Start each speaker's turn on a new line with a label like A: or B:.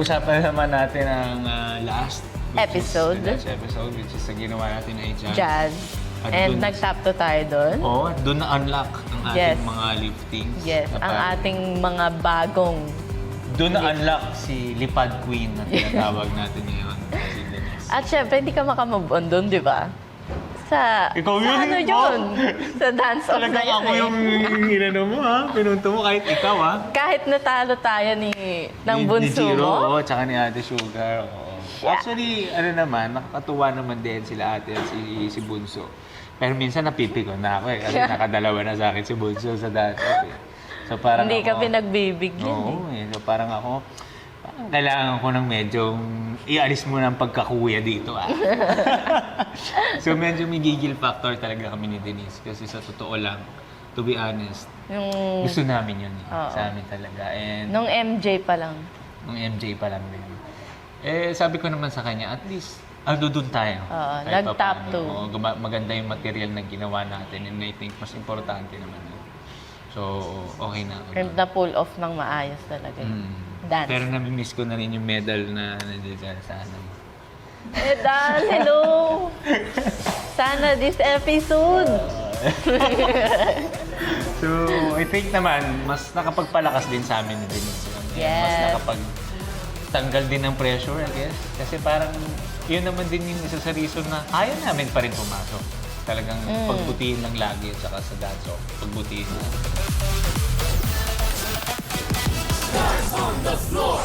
A: pag-usapan naman natin ang last
B: Episode.
A: which is sa ginawa natin ay Jazz.
B: Jazz.
A: At
B: And
A: dun-
B: nag-top 2 tayo doon.
A: Oo, at doon na-unlock ang ating
B: Yes.
A: mga liftings.
B: Yes,
A: Na
B: ang
A: parang-
B: ating mga bagong...
A: Doon na-unlock si Lipad Queen na tinatawag natin ngayon. Si Denise.
B: At syempre, hindi ka makamove on doon, di ba? Sa...
A: Ikaw
B: sa
A: yun,
B: ano
A: ikaw.
B: yun? Sa dance-off na
A: Talagang
B: yun
A: ako yung inano mo ha. Pinunto mo kahit ikaw ha.
B: Kahit natalo tayo ng
A: Ni
B: bunso
A: Jiro,
B: mo.
A: oo, tsaka ni Ate Sugar. Oo.
B: Yeah.
A: Actually, ano naman, nakakatuwa naman din sila ate at si Bunso. Pero minsan napipikon na ako eh. Kasi nakadalawa na sa akin si Bunso sa dance-off eh. So parang
B: Hindi ka
A: ako,
B: pinagbibigyan
A: Oo, so parang ako, kailangan ko ng medyo ialis mo ng pagkakuya dito ah. So medyo may gigil factor talaga kami ni Denise. Kasi sa totoo lang, to be honest,
B: Yung...
A: gusto namin yun eh.
B: Oo.
A: Sa amin talaga. And
B: Nung MJ pa lang.
A: nung MJ pa lang din. Eh, sabi ko naman sa kanya, at least, doon tayo.
B: Oo,
A: Kahit
B: nag-top
A: papaano.
B: two.
A: Oo, maganda yung material na ginawa natin and I think mas importante naman yun. So, okay na ako.
B: And na pull off ng maayos talaga. Dance.
A: Pero nami-miss ko na rin yung medal na nandiyan sa ano.
B: Dan, hello! Sana this episode!
A: So, I think naman, mas nakapagpalakas din sa amin ni Denise. Mas
B: Yes.
A: nakapagtanggal din ng pressure, I guess. Kasi parang, yun naman din yung isa sa reason na ayaw namin pa rin pumasok. Talagang pagbutihin lang lagi at saka sa dance-off, pagbutihin lang.
C: Stars on the floor.